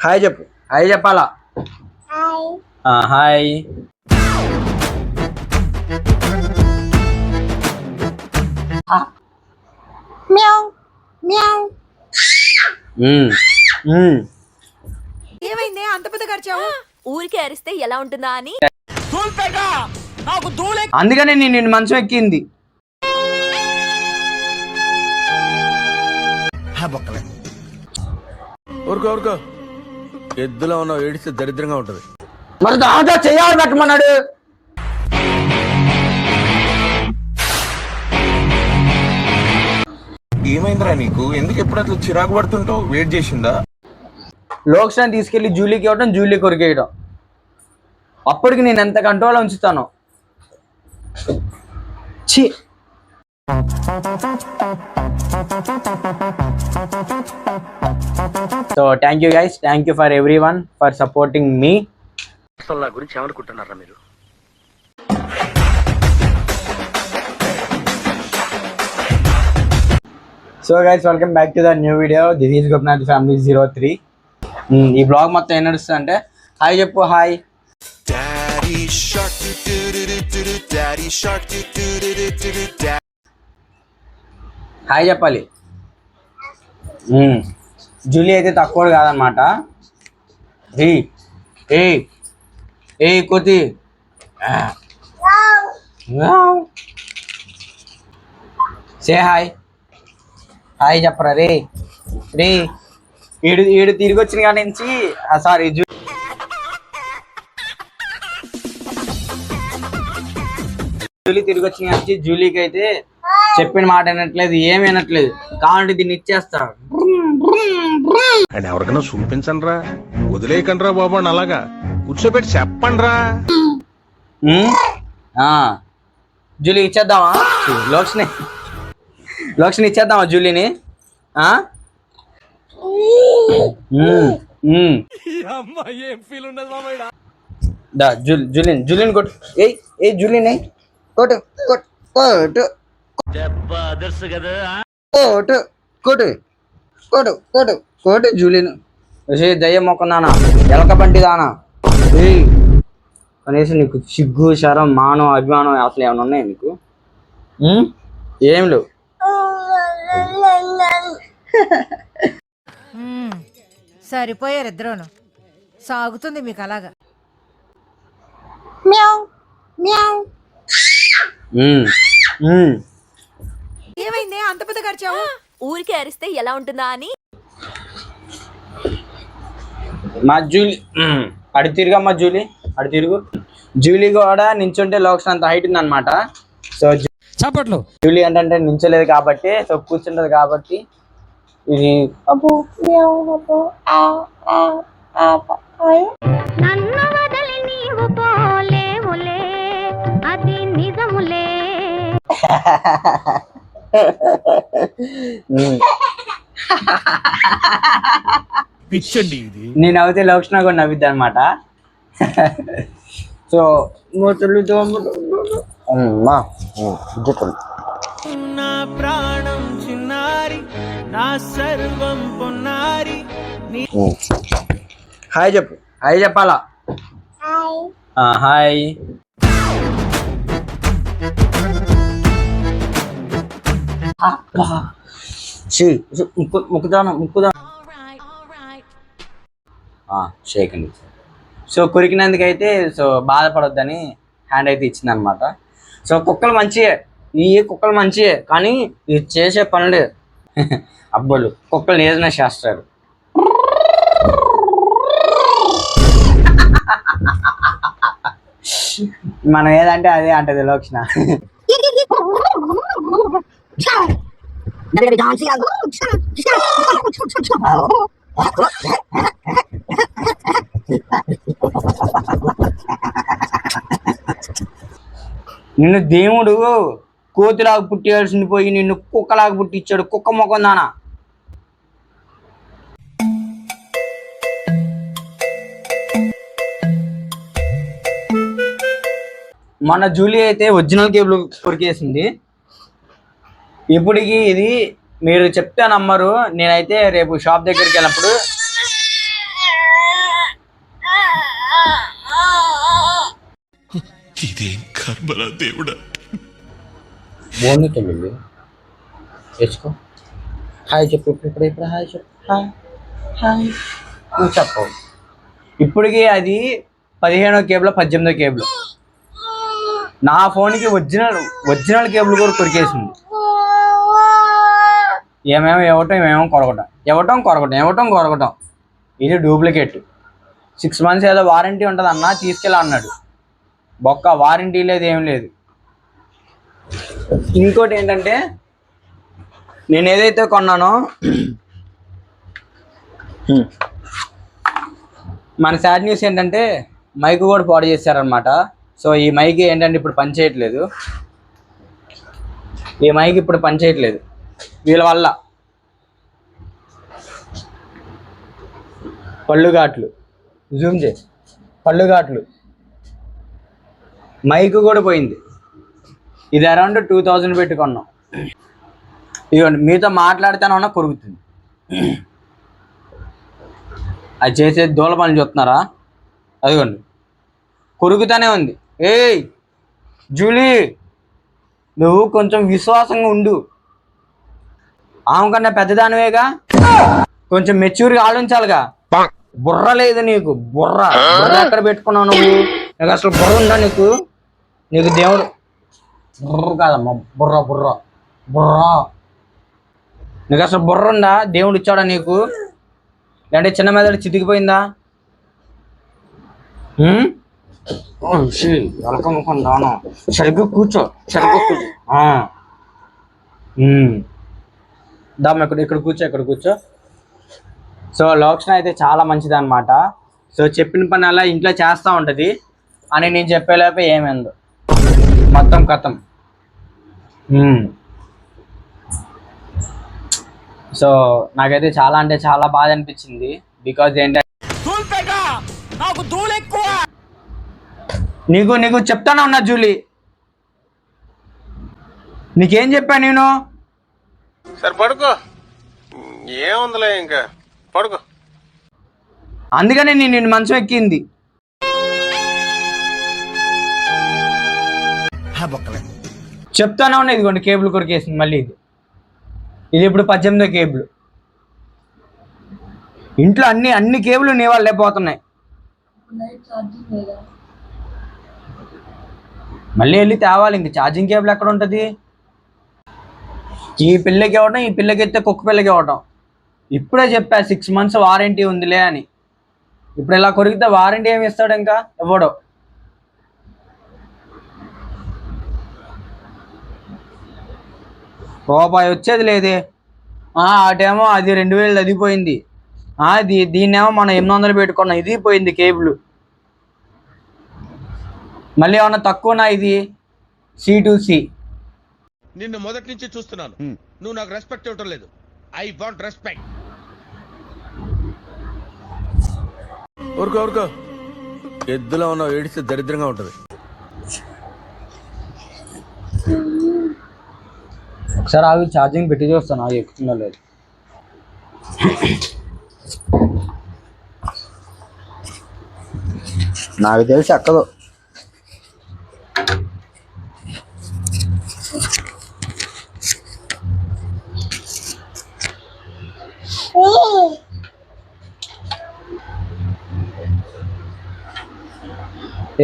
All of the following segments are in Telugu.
హాయ్ చెప్పు. హాయ్ చెప్పాలా. హాయ్. ఏమైంది అంత పెద్ద ఖర్చావు? ఊరికే అరిస్తే ఎలా ఉంటుందా అని. అందుకనే నేను నిన్ను మంచం ఎక్కింది. ఊరుకో ఎద్దులో ఉన్నావు, ఏడిస్తే దరిద్రంగా ఉంటది. మరి దాంతో చెయ్యాలి పెట్టమన్నాడు. ఏమైందిరా నీకు? ఎందుకు ఎప్పుడు అట్లా చిరాకు పడుతుంటావు? వెయిట్ చేసిందా? లోక్స్ని తీసుకెళ్లి జూలీకి ఇవ్వడం, జూలీ కొరికేయడం. అప్పటికి నేను ఎంత కంట్రోల్లో ఉంచుతాను. ఛీ. So thank you guys, thank you for everyone for supporting me. అసలు నా గురించి ఏమనుకుంటున్నారా మీరు? So guys, welcome back to the new video. This is Gopinath family 03. ఈ బ్లాగ్ మొత్తం ఏం నడుస్తుంది అంటే, హాయ్ చెప్పు. హాయ్. హాయ్ చెప్పాలి. జూలీ అయితే తక్కువ కాదనమాట. ఏ కోతి సే హాయ్. హాయ్ చెప్పరా రే. ఏడు తిరిగి వచ్చిన కాడి నుంచి సారీ జూలీ తిరిగి వచ్చిన కాడి నుంచి జూలీకి అయితే చెప్పిన మాట వినట్లేదు, ఏమి వినట్లేదు. కావాలంటే దీన్ని ఇచ్చేస్తాడు. అండ్ ఎవరికైనా చూపించండి రా, వదిలేయకండి రా బాబు అని అలాగా కూర్చోబెట్టి చెప్పండి రా. జూలీ ఇచ్చేద్దామా? లోక్ష్ని ఇచ్చేద్దామా జూలీని? జూలీని కొట్టు. ఏ జూలీని కొట్టు కొట్టు కొట్టు కొట్టు కొట్టు కొట్టు కొట్టు జూలీని. దయ్యం మొక్కదానా, ఎలక బంటి దానా. కనీసం నీకు సిగ్గు, శరం, మానం, అభిమానం అసలు ఏమైనా ఉన్నాయి నీకు? ఏం లేవు. సరిపోయారు ఇద్దరును. సాగుతుంది మీకు అలాగా. ఏమైంది అంత పెద్ద ఖర్చావు? ఊరికే అరిస్తే ఎలా ఉంటుందా అని. మా జూలీ అడి తిరుగమ్మా. జూలీ అడి తిరుగు. జూలీ కూడా నించుంటే లోక్స్ అంత హైట్ ఉంది అనమాట. సో చప్పట్లు. జూలీ ఏంటంటే నించలేదు కాబట్టి, సో కూర్చుంటది కాబట్టి ఇది పిచ్చండి ఇది. నేను అవుతే లోక్షణ కూడా నవ్విద్ది అనమాట. సో నా ప్రాణం చిన్నారి, నా సర్వం పొన్నారి. హాయ్ చెప్పు. హాయ్ చెప్పాలా. హాయ్. ముక్కుదానా షేక్ అండి. సో కొరికినందుకైతే సో బాధపడొద్దని హ్యాండ్ అయితే ఇచ్చింది అనమాట. సో కుక్కలు మంచియే, ఈ కుక్కలు మంచియే, కానీ ఇది చేసే పనులే అబ్బోలు కుక్కలు ఏదైనా చేస్తారు. మనం ఏదంటే అదే అంటది లోక్షణ. నిన్ను దేవుడు కోతిలాగా పుట్టేయాల్సింది పోయి నిన్ను కుక్కలాగా పుట్టించాడు. కుక్క మొఖం దానా. మన జూలీ అయితే ఒరిజినల్ కేబుల్ కొరికేసింది. ఇప్పటికి ఇది మీరు చెప్తే నమ్మరు. నేనైతే రేపు షాప్ దగ్గరికి వెళ్ళినప్పుడు ఇదేం కర్మరా దేవుడా. బాగుంది తల్లి, తెచ్చుకో. హాయ్ చెప్పు, ఇప్పుడు హాయ్ చెప్పు. హాయ్ హాయ్ నువ్వు చెప్పవు. ఇప్పటికి అది 15వ కేబుల్ 18వ కేబుల్. నా ఫోన్కి ఒరిజినల్ కేబుల్ కూడా కొరికేసింది. ఏమేమో ఇవ్వటం కొరకటం. ఇది డూప్లికేట్. 6 months ఏదో వారంటీ ఉంటుంది అన్న, తీసుకెళ్ళా అన్నాడు. బొక్క వారంటీ లేదు, ఏం లేదు. ఇంకోటి ఏంటంటే, నేను ఏదైతే కొన్నానో మన సాడ్ న్యూస్ ఏంటంటే మైక్ కూడా పాడు చేశారనమాట. సో ఈ మైక్ ఏంటంటే ఇప్పుడు పనిచేయట్లేదు. వీళ్ళ వల్ల పళ్ళుగాట్లు జూమ్ చేసి పళ్ళుగాట్లు మైక్ కూడా పోయింది. ఇది అరౌండ్ 2000 పెట్టుకున్నాం. ఇదిగోండి, మీతో మాట్లాడితేనే కొరుకుతుంది. అది చేసే దూల పనులు చూస్తున్నారా? అదిగోండి కొరుకుతానే ఉంది. ఏయ్ జూలీ, నువ్వు కొంచెం విశ్వాసంగా ఉండు. ఆమె కన్నా పెద్దదానివేగా, కొంచెం మెచ్యూర్గా ఆలోచించాలిగా. బుర్ర లేదు నీకు. బుర్ర ఎక్కడ పెట్టుకున్నావు నువ్వు? నీకు అసలు బుర్ర ఉందా నీకు? దేవుడు బుర్ర కాదమ్మా, బుర్ర నీకు అసలు బుర్ర ఉందా? దేవుడు ఇచ్చాడా నీకు? లేదంటే చిన్న మెదడు చితికిపోయిందా? ఎలకమ్ముకుందాను. సరిగ్గా కూర్చో. దమ్ ఇక్కడ కూర్చో. సో లోక్షణ అయితే చాలా మంచిది అనమాట. సో చెప్పిన పని అలా ఇంట్లో చేస్తూ ఉంటుంది అని నేను చెప్పేలోపే ఏమైందో మొత్తం కథం. సో నాకైతే చాలా అంటే చాలా బాధ అనిపించింది. బికాజ్ ఏంటంటే నీకు చెప్తానే ఉన్నా జూలీ, నీకేం చెప్పా నేను? సరే పడుకో, ఏముందిలే ఇంకా పడుకో. అందుకనే నేను మంచం ఎక్కింది. చెప్తానే ఉన్నా. ఇదిగోండి కేబుల్ కొరికేసింది మళ్ళీ. ఇది ఇప్పుడు 18వ కేబుల్. ఇంట్లో అన్ని కేబుల్ నీ వాళ్ళే పోతున్నాయి. మళ్ళీ వెళ్ళి తేవాలి. ఇంక ఛార్జింగ్ కేబుల్ ఎక్కడ ఉంటుంది? ఈ పిల్లకి ఇవ్వడం, ఈ పిల్లకి ఎత్తే కుక్క పిల్లకి ఇవ్వడం. ఇప్పుడే చెప్పా 6 months వారంటీ ఉందిలే అని. ఇప్పుడు ఇలా కొరికితే వారంటీ ఏమి ఇస్తాడు? ఇంకా ఇవ్వడు. రూపాయి వచ్చేది లేదే. అటేమో అది 2000 అది పోయింది. దీన్నేమో మనం 800 పెట్టుకున్నాం, ఇది పోయింది కేబుల్. మళ్ళీ ఏమన్నా తక్కువనా? ఇది C2C. నిన్ను మొదటి నుంచి చూస్తున్నాను, నువ్వు నాకు రెస్పెక్ట్ ఇవ్వటం లేదు. I want respect. ఊరుకో ఎద్దులో ఉన్నావు, ఏడిస్తే దరిద్రంగా ఉంటుంది. ఒకసారి అవి ఛార్జింగ్ పెట్టి చూస్తాను, అవి ఎక్కుతుందో లేదు. నాకు తెలిసి ఎక్కదు.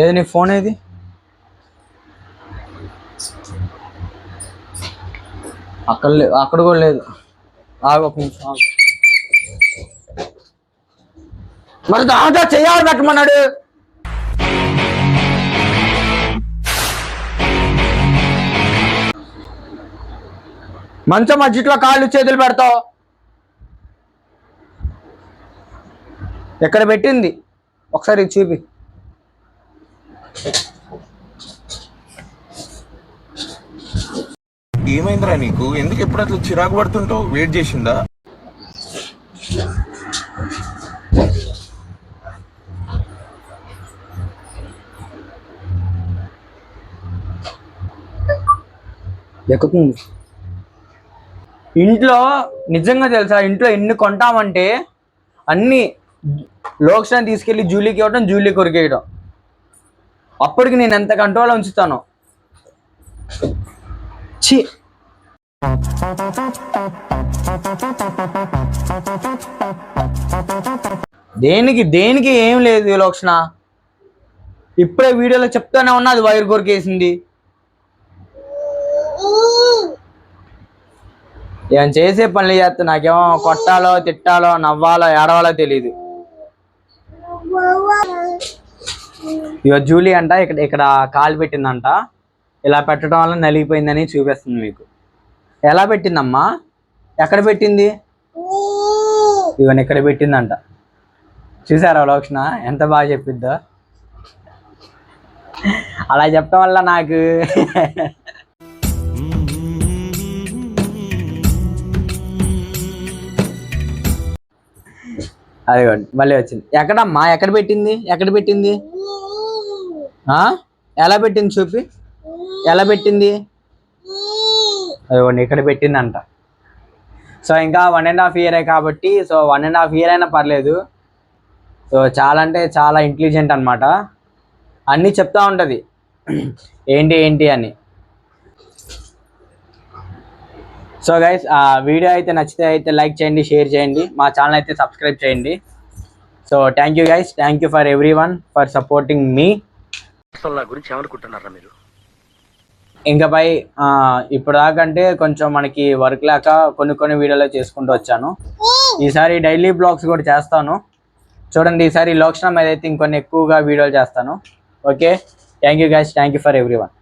ఏది నీ ఫోన్? ఏది? అక్కడ కూడా లేదు. ఒక నిమిషం. మరి దాంతో చెయ్యాలి పెట్టమన్నాడు. మంచం మధ్యలో కాళ్ళు చేతులు పెడతావు. ఎక్కడ పెట్టింది ఒకసారి చూపి. ఏమైందిరా నీకు? ఎందుకు ఎప్పుడు అట్లా చిరాకు పడుతుంటావు? వెయిట్ చేసిందా? ఎక్కుతుంది. ఇంట్లో నిజంగా తెలుసా, ఇంట్లో ఎన్ని కొంటామంటే అన్ని లోక్షణ తీసుకెళ్ళి జూలీకి ఇవ్వడం, జూలీ కొరికేయడం. అప్పటికి నేను ఎంత కంట్రోల్ ఉంచుతాను. ఛీ దేనికి ఏం లేదు విలోక్షణ. ఇప్పుడే వీడియోలో చెప్తానే ఉన్నా అది వైర్ కొరికేసింది. ఏం చేసే పనులు చేస్తా నాకేమో కొట్టాలో తిట్టాలో నవ్వాలో ఏడవాలో తెలియదు. ఇక జూలీ అంట ఇక్కడ కాలు పెట్టిందంట. ఇలా పెట్టడం వల్ల నలిగిపోయిందని చూపిస్తుంది మీకు. ఎలా పెట్టిందమ్మా? ఎక్కడ పెట్టింది? ఇవన్నీ ఇక్కడ పెట్టిందంట. చూసారా విలోక్షణ ఎంత బాగా చెప్పిద్దో. అలా చెప్పడం వల్ల నాకు అదిగోండి మళ్ళీ వచ్చింది. ఎక్కడమ్మా? ఎక్కడ పెట్టింది? ఎలా పెట్టింది చూపి. ఎలా పెట్టింది? అదిగోండి ఇక్కడ పెట్టిందంట. సో ఇంకా 1.5 year కాబట్టి సో 1.5 year అయినా పర్లేదు. సో చాలా అంటే చాలా ఇంటెలిజెంట్ అనమాట. అన్నీ చెప్తా ఉంటుంది ఏంటి అని. సో గైస్ ఆ వీడియో అయితే నచ్చితే అయితే లైక్ చేయండి, షేర్ చేయండి, మా ఛానల్ అయితే సబ్స్క్రైబ్ చేయండి. So thank you guys, thank you for everyone for supporting me. నా గురించి ఏమనుకుంటున్నారా మీరు? ఇంకా పై ఇప్పుడు దాకంటే కొంచెం మనకి వర్క్ లేక కొన్ని వీడియోలు చేసుకుంటూ వచ్చాను. ఈసారి డైలీ బ్లాగ్స్ కూడా చేస్తాను చూడండి. ఈసారి లోక్షణ మీద అయితే ఇంకొన్ని ఎక్కువగా వీడియోలు చేస్తాను. Okay, thank you guys, thank you for everyone.